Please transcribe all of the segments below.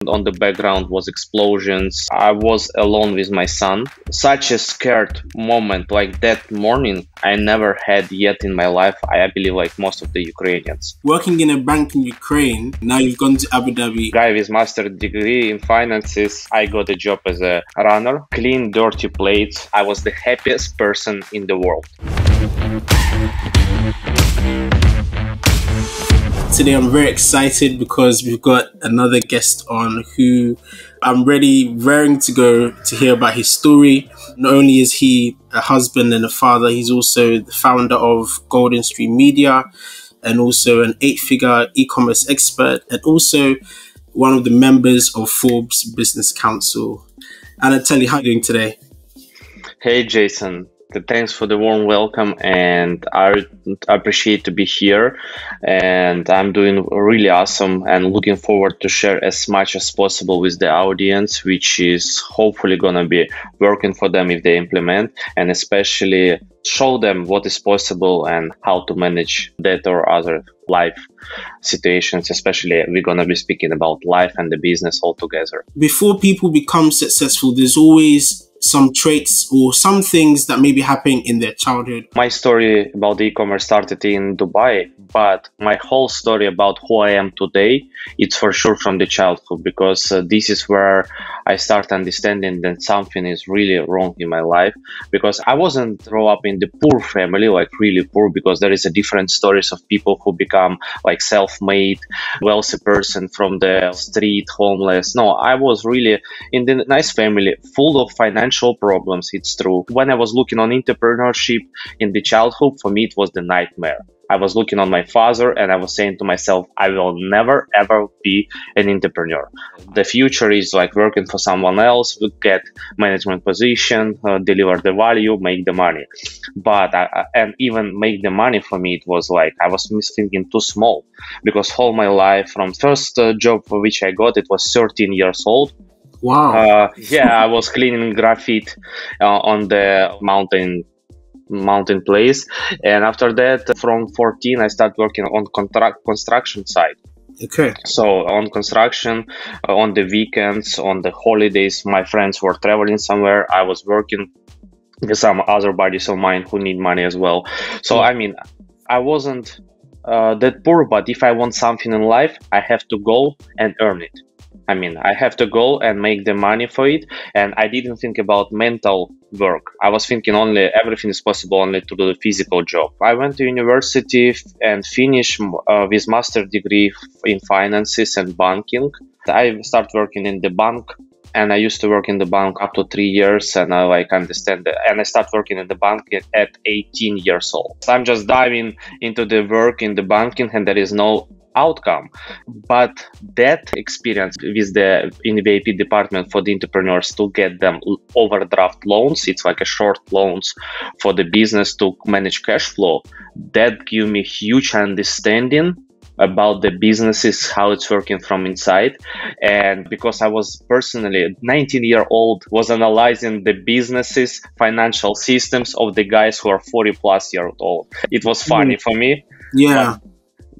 On the background was explosions. I was alone with my son. Such a scared moment like that morning I never had yet in my life. I believe like most of the Ukrainians. Working in a bank in Ukraine, now you've gone to Abu Dhabi. Guy with master's degree in finances. I got a job as a runner. Clean dirty plates. I was the happiest person in the world. Today I'm very excited because we've got another guest on who I'm ready, raring to go to hear about his story. Not only is he a husband and a father, he's also the founder of Golden Stream Media and also an 8-figure e-commerce expert and also one of the members of Forbes Business Council. Anatoliy, how are you doing today? Hey, Jason. Thanks for the warm welcome, and I appreciate to be here. And I'm doing really awesome and looking forward to share as much as possible with the audience, which is hopefully going to be working for them if they implement, and especially show them what is possible and how to manage that or other life situations. Especially we're going to be speaking about life and the business altogether. Before people become successful, there's always some traits or some things that may be happening in their childhood. My story about the e-commerce started in Dubai, but my whole story about who I am today, it's for sure from the childhood, because this is where I start understanding that something is really wrong in my life, because I wasn't grow up in the poor family, like really poor, because there is a different stories of people who become like self-made, wealthy person from the street, homeless. No, I was really in the nice family, full of financial problems. It's true. When I was looking on entrepreneurship in the childhood, for me it was the nightmare. I was looking on my father and I was saying to myself, I will never ever be an entrepreneur. The future is like working for someone else, get management position, deliver the value, make the money. But and even make the money, for me it was like I was thinking too small, because all my life, from first job for which I got, it was 13 years old. Wow. I was cleaning graffiti on the mountain place, and after that, from 14, I started working on construction site. Okay. So on construction, on the weekends, on the holidays, my friends were traveling somewhere. I was working with some other buddies of mine who need money as well. So I mean, I wasn't that poor, but if I want something in life, I have to go and earn it. I mean, I have to go and make the money for it. And I didn't think about mental work. I was thinking only everything is possible only to do the physical job. I went to university and finished with master's degree in finances and banking. I started working in the bank, and I used to work in the bank up to 3 years, and I understand that. And I started working in the bank at 18 years old. So I'm just diving into the work in the banking, and there is no outcome. But that experience with in the VIP department for the entrepreneurs to get them overdraft loans, it's like a short loans for the business to manage cash flow, that gave me huge understanding about the businesses, how it's working from inside. And because I was personally 19-year-old, was analyzing the businesses, financial systems of the guys who are 40 plus years old. It was funny for me. Yeah.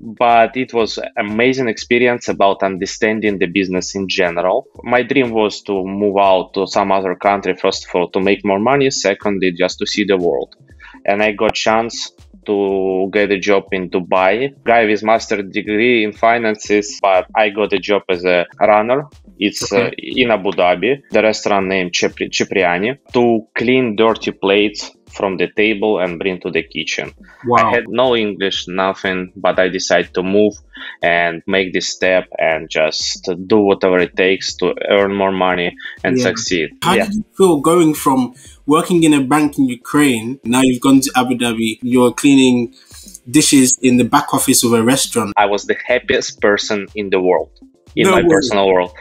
But it was an amazing experience about understanding the business in general. My dream was to move out to some other country, first of all, to make more money. Secondly, just to see the world. And I got chance to get a job in Dubai. Guy with master's degree in finances, but I got a job as a runner. It's in Abu Dhabi, the restaurant named Cipriani, to clean dirty plates from the table and bring to the kitchen. Wow. I had no English, nothing, but I decided to move and make this step and just do whatever it takes to earn more money and succeed. How did you feel going from working in a bank in Ukraine, now you've gone to Abu Dhabi, you're cleaning dishes in the back office of a restaurant? I was the happiest person in the world, in my personal world.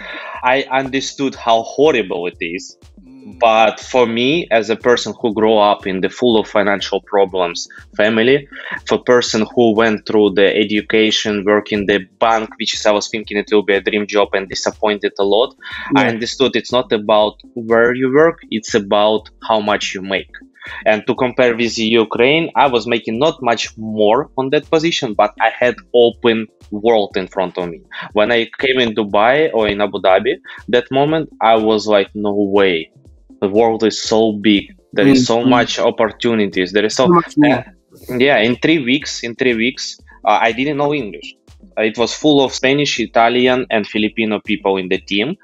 I understood how horrible it is. But for me, as a person who grew up in the full of financial problems family, for a person who went through the education, work in the bank, which is I was thinking it will be a dream job and disappointed a lot, I understood it's not about where you work, it's about how much you make. And to compare with Ukraine, I was making not much more on that position, but I had open world in front of me. When I came in Dubai or in Abu Dhabi, that moment I was like, no way. The world is so big. There is so much opportunities. There is so much more. yeah. In 3 weeks, I didn't know English. It was full of Spanish, Italian, and Filipino people in the team,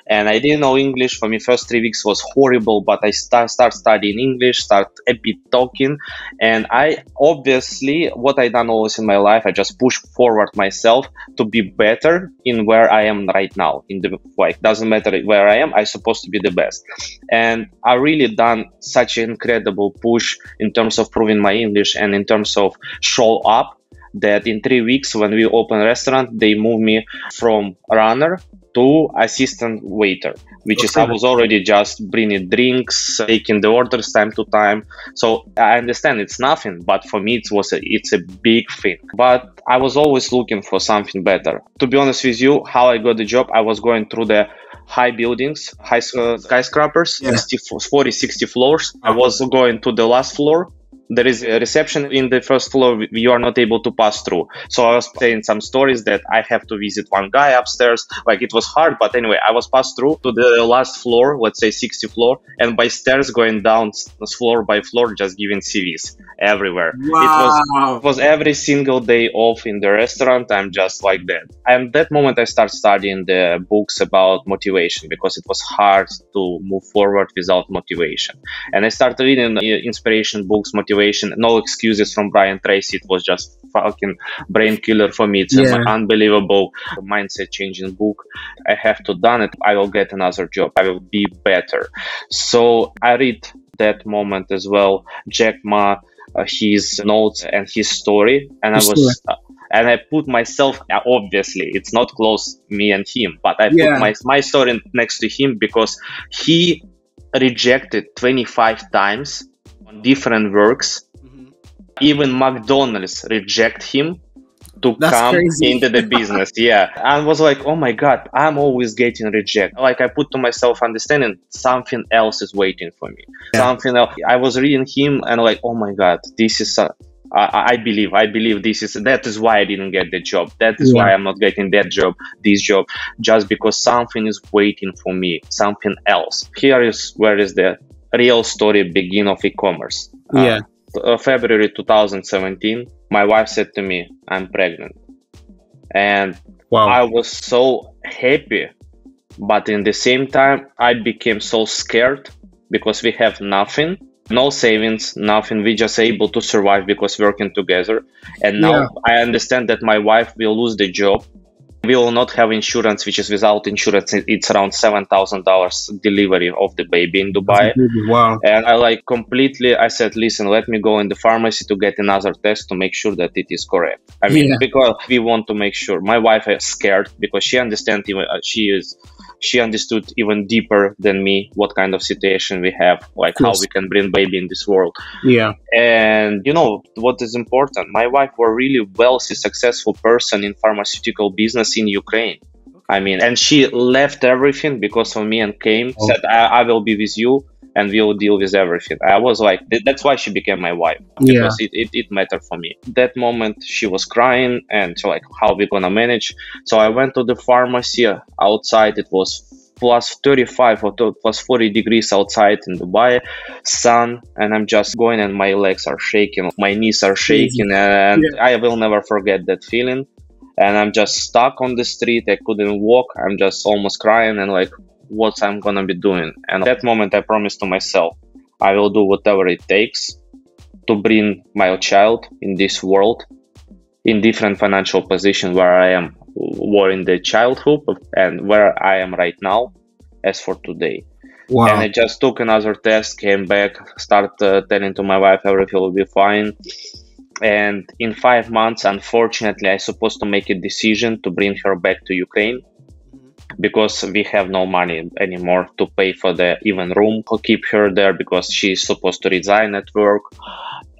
and I didn't know English. For me, first 3 weeks was horrible, but I start studying English, start a bit talking, and I obviously what I done always in my life, I just push forward myself to be better in where I am right now. In the like, doesn't matter where I am, I'm supposed to be the best, and I really done such an incredible push in terms of proving my English and in terms of show up, that in 3 weeks when we open restaurant, they moved me from runner to assistant waiter, which is I was already just bringing drinks, taking the orders time to time. So I understand it's nothing, but for me it's a big thing. But I was always looking for something better. To be honest with you, how I got the job, I was going through the high buildings, skyscrapers, 60 floors. I was going to the last floor. There is a reception in the first floor you are not able to pass through. So I was saying some stories that I have to visit one guy upstairs. Like it was hard, but anyway, I was passed through to the last floor, let's say 60 floor, and by stairs going down floor by floor, just giving CVs everywhere. Wow. It was every single day off in the restaurant. I'm just like that. And that moment I started studying the books about motivation because it was hard to move forward without motivation. And I started reading inspiration books, motivation. No Excuses from Brian Tracy. It was just fucking brain killer for me. It's an unbelievable mindset changing book. I have to done it. I will get another job. I will be better. So I read that moment as well. Jack Ma, his notes and his story, and and I put myself, obviously it's not close me and him, but I put my story next to him because he rejected 25 times different works. Even McDonald's reject him to come into the business. I was like, oh my god, I'm always getting rejected. Like I put to myself understanding something else is waiting for me. Something else. I was reading him and like, oh my god, this is I believe that is why I didn't get the job. That is why I'm not getting this job, just because something is waiting for me, something else. Here is where is the real story begin of e-commerce. February 2017, my wife said to me, I'm pregnant. And I was so happy, but in the same time, I became so scared because we have nothing, no savings, nothing. We just able to survive because working together. And now I understand that my wife will lose the job. We will not have insurance, which is without insurance. It's around $7,000 delivery of the baby in Dubai. Wow. And I said, listen, let me go in the pharmacy to get another test to make sure that it is correct. I mean, because we want to make sure. My wife is scared because she understands, she understood even deeper than me what kind of situation we have, like how we can bring baby in this world. And you know what is important? My wife was really wealthy, successful person in pharmaceutical business in Ukraine. I mean, and she left everything because of me and said, I will be with you and we'll deal with everything. I was like, that's why she became my wife, because it mattered for me. That moment she was crying and so like, how are we gonna manage? So I went to the pharmacy outside. It was plus 35 or plus 40 degrees outside in Dubai, sun, and I'm just going and my legs are shaking, my knees are shaking, and I will never forget that feeling. And I'm just stuck on the street. I couldn't walk. I'm just almost crying and like, what I'm gonna be doing. And at that moment I promised to myself, I will do whatever it takes to bring my child in this world in different financial position where I am, or in the childhood and where I am right now as for today. And I just took another test, came back, started telling to my wife everything will be fine. And in 5 months, unfortunately, I supposed to make a decision to bring her back to Ukraine, because we have no money anymore to pay for the even room to keep her there, because she's supposed to resign at work.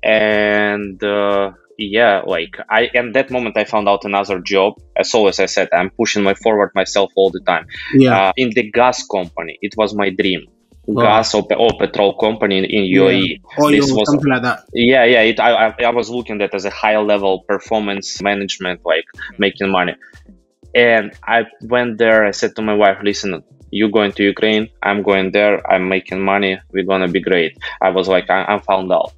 And in that moment I found out another job. As always I said, I'm pushing forward myself all the time. In the gas company. It was my dream. gas or petrol company in UAE. Oil, This was something like that. yeah. I was looking at as a high level performance management, like making money. And I went there. I said to my wife, "Listen, you going to Ukraine? I'm going there. I'm making money. We're gonna be great." I was like, I'm found out.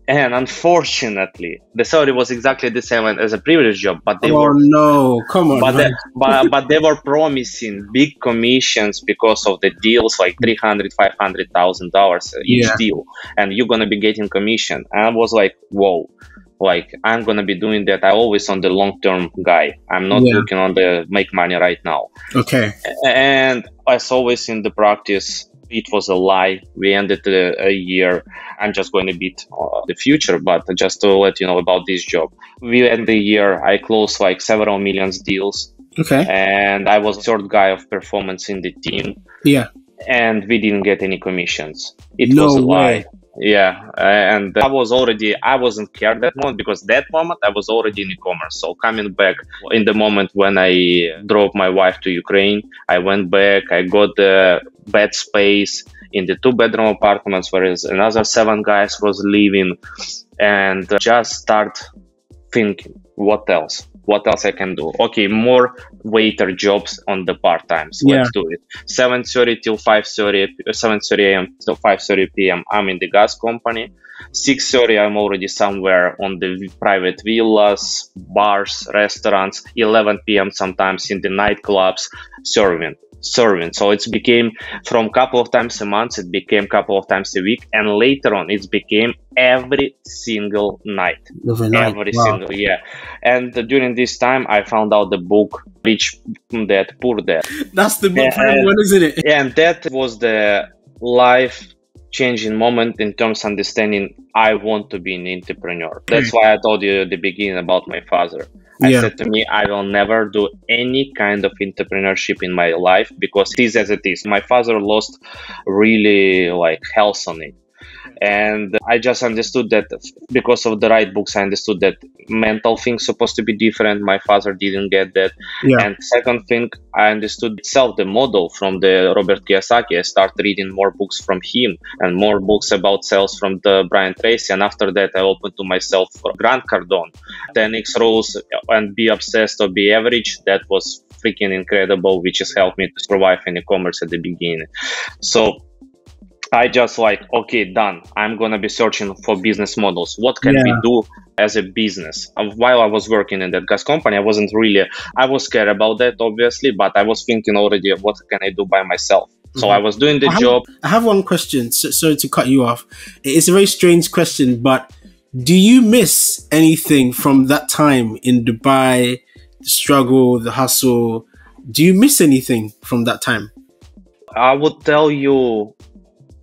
And unfortunately, the salary was exactly the same as a previous job, but they were no, come on, but they were promising big commissions because of the deals, like $300,000-$500,000 each deal, and you're gonna be getting commission. And I was like, whoa, like I'm gonna be doing that. I always on the long-term guy. I'm not looking on the make money right now. Okay. And as always in the practice, it was a lie. We ended a year. I'm just going to beat the future, but just to let you know about this job. We end the year, I closed like several millions deals. Okay. And I was third guy of performance in the team. Yeah. And we didn't get any commissions. It was a lie. Yeah, and I wasn't care that moment, because that moment I was already in e-commerce. So coming back in the moment when I drove my wife to Ukraine, I went back, I got the bed space in the 2-bedroom apartments, whereas another 7 guys was living, and just start thinking, what else I can do? Okay, more waiter jobs on the part-times. Let's do it. 7:30 till 5:30, 7:30 a.m. till 5:30 p.m. I'm in the gas company. 6:30 I'm already somewhere on the private villas, bars, restaurants. 11 p.m. sometimes in the nightclubs, serving. So it became from couple of times a month, it became couple of times a week, and later on it became every single night. Every single. And during this time I found out the book Rich Dad Poor Dad. That's the book for everyone, isn't it? And that was the life changing moment in terms of understanding I want to be an entrepreneur. That's why I told you at the beginning about my father. I said to me, I will never do any kind of entrepreneurship in my life, because it is as it is. My father lost really like health on it. And I just understood that because of the right books, I understood that mental things supposed to be different. My father didn't get that. And second thing, I understood itself the model from the Robert Kiyosaki. I started reading more books from him and more books about sales from the Brian Tracy. And after that, I opened to myself for Grant Cardone, 10x rules, and be obsessed or be average. That was freaking incredible, which has helped me to survive in e-commerce at the beginning. So I just like, okay, done. I'm going to be searching for business models. What can we do as a business? While I was working in that gas company, I was scared about that, obviously, but I was thinking already, what can I do by myself? So I was doing the job. I have one question. Sorry to cut you off. It's a very strange question, but do you miss anything from that time in Dubai, the struggle, the hustle? Do you miss anything from that time? I would tell you,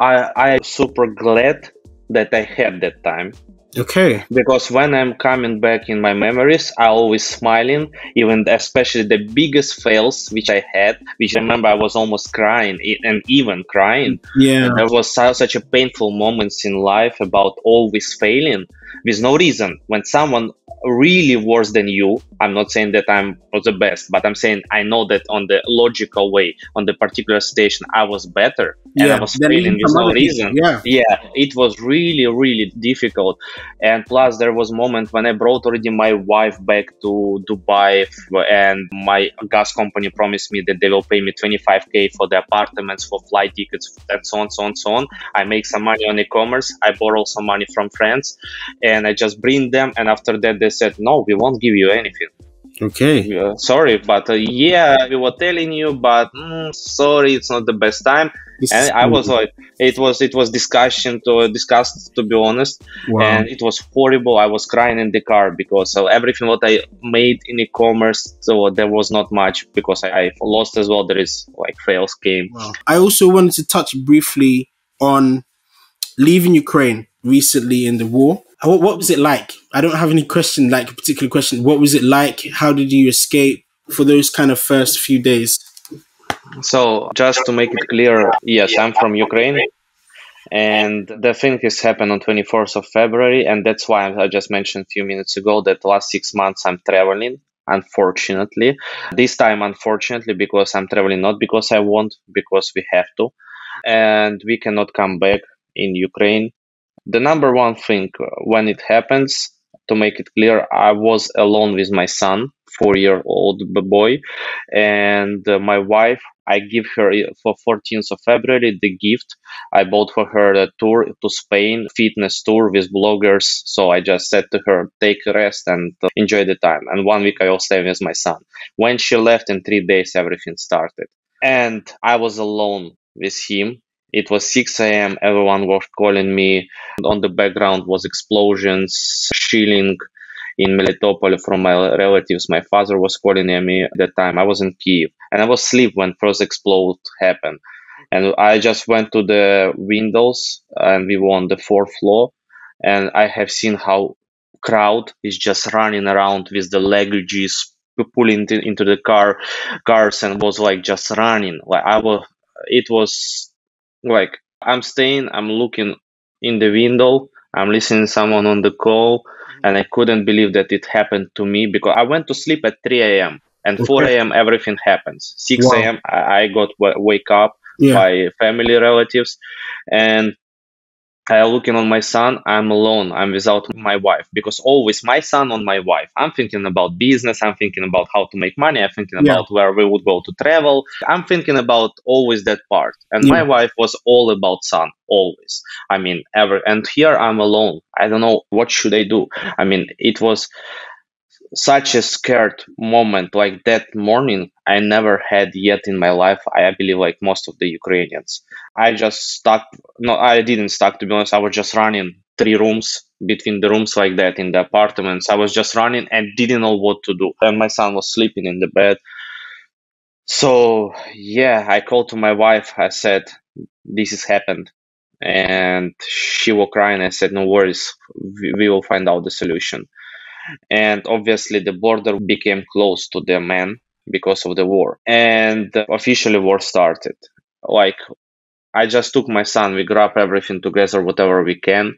I'm super glad that I had that time. Okay. Because when I'm coming back in my memories, I always smiling, even especially the biggest fails which I had, which I remember I was almost crying and even crying. And there was such a painful moments in life about always failing with no reason. When someone really worse than you, I'm not saying that I'm the best, but I'm saying I know that on the logical way, on the particular station, I was better, and I was failing with no reason. It was really, really difficult. And plus there was a moment when I brought already my wife back to Dubai, and my gas company promised me that they will pay me 25K for the apartments, for flight tickets, and so on. I make some money on e-commerce. I borrow some money from friends, and I just bring them. And after that, they said, no, we won't give you anything. Okay. Sorry, but we were telling you, but sorry, it's not the best time. And I was like, it was discussed, to be honest. And it was horrible. I was crying in the car because everything what I made in e-commerce, so there was not much, because I lost as well. There is like fails came. I also wanted to touch briefly on leaving Ukraine recently in the war. What was it like? I don't have any question, like a particular question. What was it like? How did you escape for those kind of first few days? So just to make it clear, yes, I'm from Ukraine. And the thing has happened on 24th of February. And that's why I just mentioned a few minutes ago that last 6 months I'm traveling, unfortunately. This time, unfortunately, because I'm traveling not because I want, because we have to. and we cannot come back in Ukraine. The number one thing when it happens, to make it clear, I was alone with my son, 4-year-old boy, and my wife. I give her for 14th of February the gift. I bought for her a tour to Spain, fitness tour with bloggers. So I just said to her, take a rest and enjoy the time. And 1 week I will stay with my son. When she left, in 3 days, everything started. And I was alone with him. It was 6 a.m. Everyone was calling me. On the background was explosions, shelling in Melitopol from my relatives. My father was calling me at that time. I was in Kiev and I was asleep when first explode happened. And I just went to the windows and we were on the fourth floor. And I have seen how crowd is just running around with the luggages, pulling into the cars, and was like just running. Like it was like I'm staying, I'm looking in the window, I'm listening to someone on the call, and I couldn't believe that it happened to me because I went to sleep at 3 a.m. and 4 a.m. everything happens. 6 a.m. I got wake up by family relatives, and I looking on my son. I'm alone. I'm without my wife because always my son on my wife. I'm thinking about business. I'm thinking about how to make money. I'm thinking about where we would go to travel. I'm thinking about always that part. And my wife was all about son, always. I mean, ever. And here I'm alone. I don't know what should I do. I mean, it was such a scared moment. Like that morning I never had yet in my life. I believe like most of the Ukrainians. I just stuck. No, I didn't stuck, to be honest. I was just running 3 rooms between the rooms like that in the apartments. I was just running and didn't know what to do. And my son was sleeping in the bed. So yeah, I called to my wife. I said, this has happened. And she was crying. I said, no worries. We will find out the solution. And obviously the border became closed to the man because of the war, and officially war started. Like I just took my son, we grab everything together, whatever we can,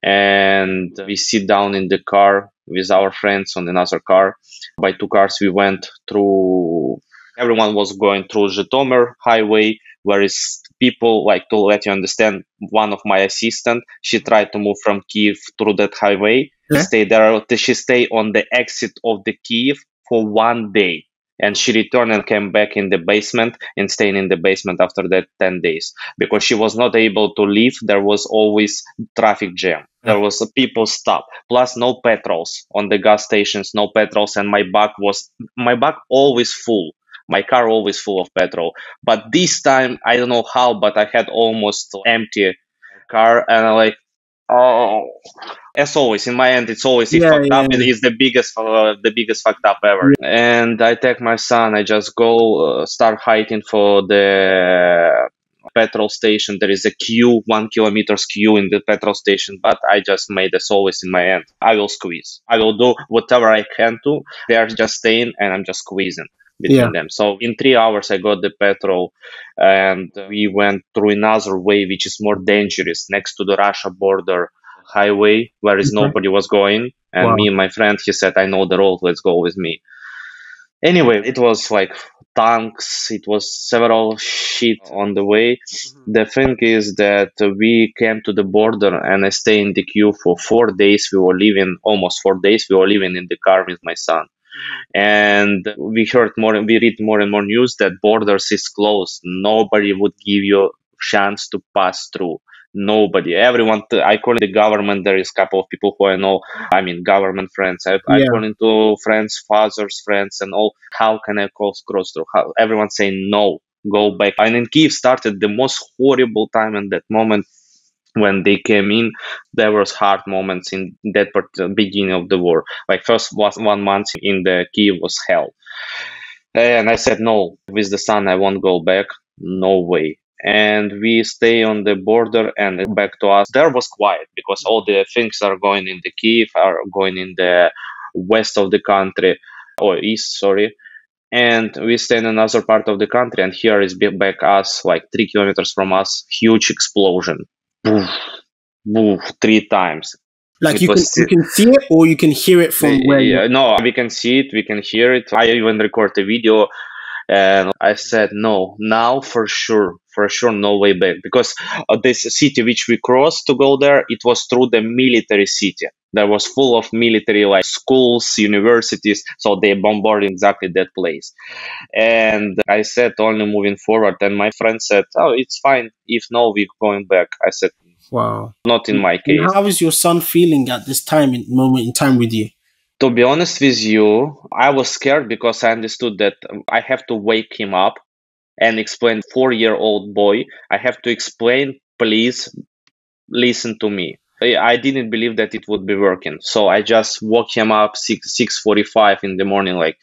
and we sit down in the car with our friends on another car. By 2 cars we went through, everyone was going through Zhytomyr highway, where is people, like, to let you understand, one of my assistant, she tried to move from Kiev through that highway. Stay there. She stayed on the exit of the Kiev for 1 day, and she returned and came back in the basement and staying in the basement after that 10 days because she was not able to leave. There was always traffic jam. There was people stop. Plus no petrols on the gas stations, no petrols, and my bag always full. My car always full of petrol. But this time I don't know how, but I had almost empty car, and I like. Oh, as always, in my end, it's always fucked up. It is the biggest fucked up ever. And I take my son. I just go start hiking for the petrol station. There is a queue, 1 kilometer's queue in the petrol station. But I just made, as always, in my end, I will squeeze. I will do whatever I can to. They are just staying, and I'm just squeezing between them. So in 3 hours I got the petrol, and we went through another way which is more dangerous, next to the Russia border highway, where is nobody was going, and me and my friend, he said, I know the road, let's go with me. Anyway, it was like tanks, it was several shit on the way. The thing is that we came to the border and I stayed in the queue for 4 days. We were living almost 4 days. We were living in the car with my son. And we read more and more news that borders is closed. Nobody would give you chance to pass through. Nobody. Everyone. I call it the government. There is a couple of people who I know. I mean, government friends. I call into friends, fathers, friends, and all. How can I cross through? How? Everyone saying no. Go back. And in Kiev started the most horrible time in that moment. When they came in, there was hard moments in that beginning of the war. Like first 1 month in the Kiev was hell. And I said, no, with the son, I won't go back. No way. And we stay on the border and back to us. There was quiet because all the things are going in the Kiev, are going in the west of the country, or east, sorry. And we stay in another part of the country, and here is back us, like 3 kilometers from us, huge explosion. Boof, boof, 3 times. Like you can see it or you can hear it from where no, we can see it, we can hear it. I even record a video, And I said, no, now for sure, no way back. Because this city which we crossed to go there, it was through the military city. That was full of military like schools, universities. So they bombarded exactly that place. And I said, only moving forward. And my friend said, oh, it's fine. If no, we're going back. I said, Wow. not in my And case. how is your son feeling at this moment in time with you? To be honest with you, I was scared because I understood that I have to wake him up and explain 4-year-old boy. I have to explain, please listen to me. I didn't believe that it would be working. So I just woke him up 6:45 in the morning, like,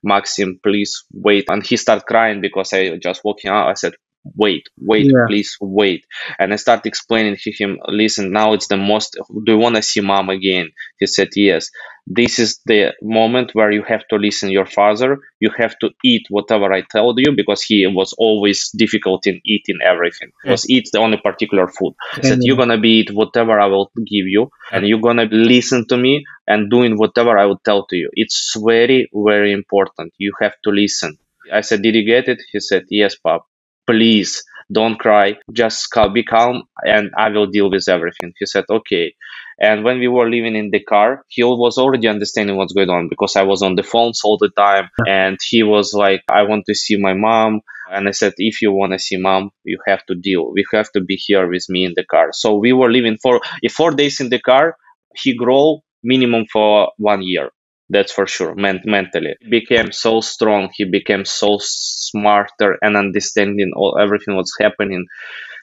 Maxim, please wait. And he started crying because I just woke him up. I said, wait, Yeah. please wait. And I started explaining to him, listen, now it's the most, do you want to see mom again? He said, yes. This is the moment where you have to listen your father. You have to eat whatever I told you, because he was always difficult in eating everything. He was eat the only particular food. I said, you're going to be eat whatever I will give you, and you're going to listen to me and doing whatever I will tell to you. It's very, very important. You have to listen. I said, did you get it? He said, yes, Pop. Please don't cry. Just be calm and I will deal with everything. He said, okay. And when we were living in the car, he was already understanding what's going on, because I was on the phones all the time. And he was like, I want to see my mom. And I said, if you want to see mom, you have to deal. We have to be here with me in the car. So we were living for 4 days in the car. He grew minimum for 1 year. That's for sure. Mentally, he became so strong. He became so smarter and understanding everything what's happening.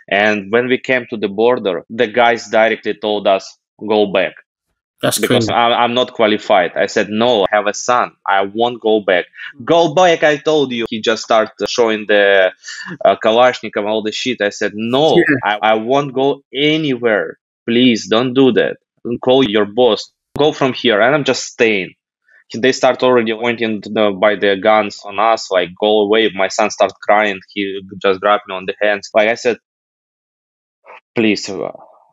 And when we came to the border, the guys directly told us, go back. That's because crazy. I'm not qualified. I said, no, I have a son. I won't go back. Go back, I told you. He just started showing the Kalashnikov, all the shit. I said, no, I won't go anywhere. Please don't do that. Call your boss. Go from here. And I'm just staying. They start already pointing by the guns on us, like, go away. My son started crying. He just grabbed me on the hands. Like I said, please,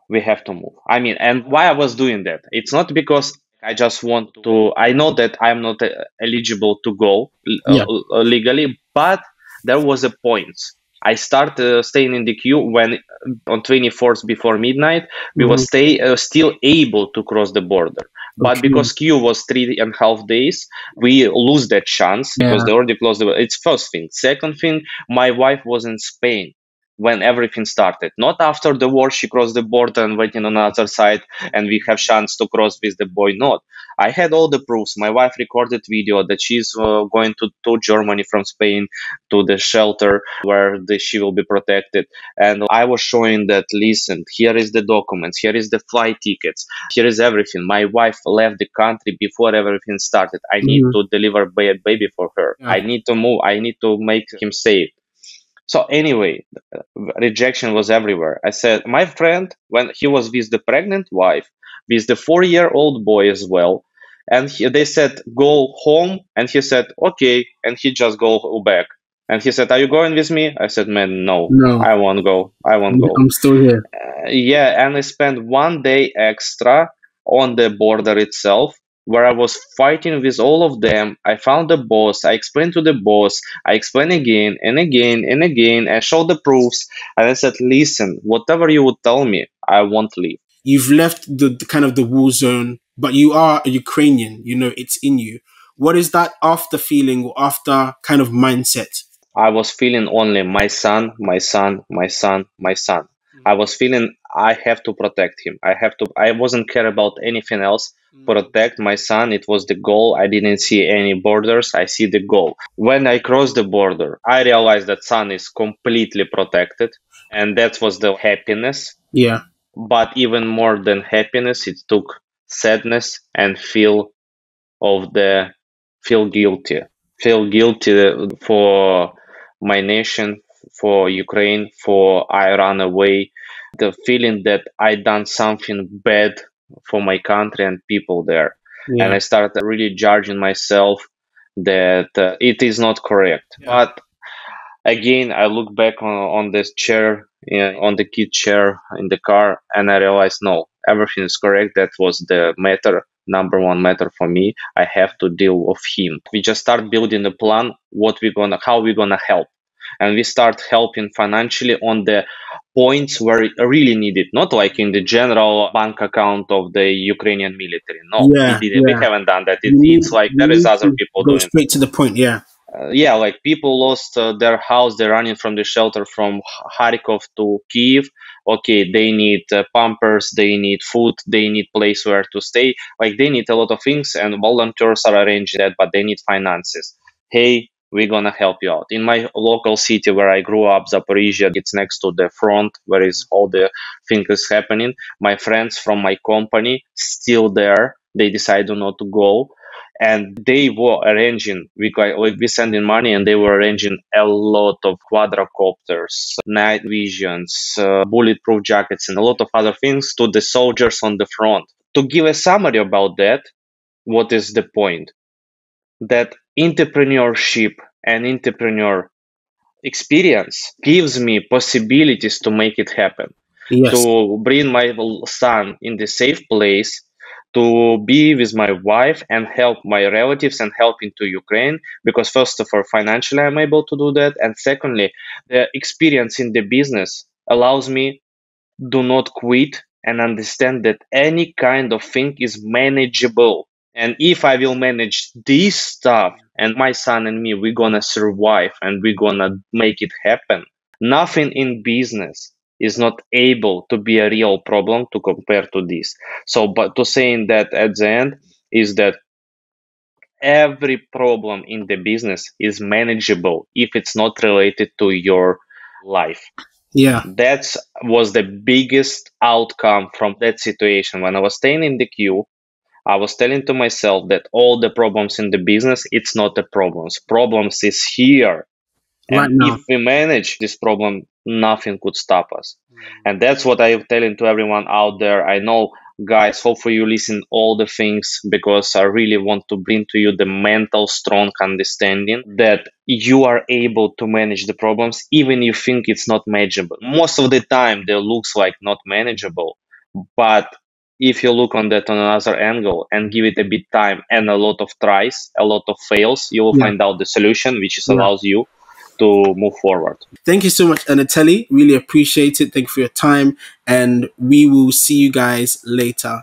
we have to move. I mean, and why I was doing that? It's not because I just want to, I know that I'm not eligible to go legally, but there was a point. I started staying in the queue when on 24th before midnight, we were still able to cross the border. But because queue was 3.5 days, we lose that chance because they already closed the border. It's first thing. Second thing, my wife was in Spain when everything started. Not after the war, she crossed the border and waiting on the other side, and we have chance to cross with the boy. Not. I had all the proofs. My wife recorded video that she's going to Germany from Spain to the shelter where she will be protected. And I was showing that, listen, here is the documents, here is the flight tickets, here is everything. My wife left the country before everything started. I need to deliver a baby for her. I need to move. I need to make him safe. So anyway, rejection was everywhere. I said, my friend, when he was with the pregnant wife, with the 4-year-old boy as well, and they said, go home. And he said, okay. And he just go back. And he said, are you going with me? I said, man, no, I won't go. I won't go. I'm still here. Yeah. And I spent 1 day extra on the border itself, where I was fighting with all of them. I found the boss. I explained to the boss. I explained again and again and again. I showed the proofs. And I said, listen, whatever you would tell me, I won't leave. You've left the kind of the war zone, but you are a Ukrainian. You know, it's in you. What is that after feeling or after kind of mindset? I was feeling only my son, my son, my son, my son. I was feeling I have to protect him. I wasn't care about anything else. Protect my son. It was the goal. I didn't see any borders. I see the goal. When I crossed the border, I realized that son is completely protected. And that was the happiness. Yeah. But even more than happiness, it took sadness and feel guilty. Feel guilty for my nation, for Ukraine, for I ran away. The feeling that I done something bad for my country and people there. Yeah. And I started really judging myself that it is not correct. But again, I look back on this chair, on the kid chair in the car, and I realized, no, everything is correct. That was the matter. number one matter for me. I have to deal with him. We just start building a plan, how we're gonna help. And we start helping financially on the points where it really needed, not like in the general bank account of the Ukrainian military. No, we Yeah, didn't. We yeah. haven't done that. You need, It's like you there is need other to people go doing. straight to the point. Yeah. Yeah, like people lost their house. They're running from the shelter from Kharkov to Kiev. Okay, they need pampers, they need food, they need place where to stay. Like they need a lot of things, and volunteers are arranging that, but they need finances. Hey, we're gonna help you out. In my local city where I grew up, Zaporizhia, it's next to the front where is all the things happening. My friends from my company still there. They decided not to go, and they were arranging, we sending money, and they were arranging a lot of quadrocopters, night visions, bulletproof jackets, and a lot of other things to the soldiers on the front. To give a summary about that, what is the point? That entrepreneurship and entrepreneur experience gives me possibilities to make it happen, Yes. to bring my son in the safe place, to be with my wife and help my relatives and help into Ukraine. Because first of all, financially, I'm able to do that. And secondly, the experience in the business allows me do not quit and understand that any kind of thing is manageable. And if I will manage this stuff, and my son and me, we're gonna survive and we're gonna make it happen. Nothing in business is not able to be a real problem to compare to this. So, but to saying that at the end is that every problem in the business is manageable if it's not related to your life. Yeah. That was the biggest outcome from that situation. When I was staying in the queue, I was telling to myself that all the problems in the business, it's not the problems. Problems is here. Right And now. if we manage this problem, nothing could stop us. And that's what I'm telling to everyone out there. I know, guys, hopefully you listen all the things, because I really want to bring to you the mental strong understanding that you are able to manage the problems even you think it's not manageable. Most of the time they looks like not manageable, but if you look on that on another angle and give it a bit time and a lot of tries, a lot of fails, you will Yeah. find out the solution, which is Yeah. allows you to move forward. Thank you so much, Anatoliy. Really appreciate it. Thank you for your time, and we will see you guys later.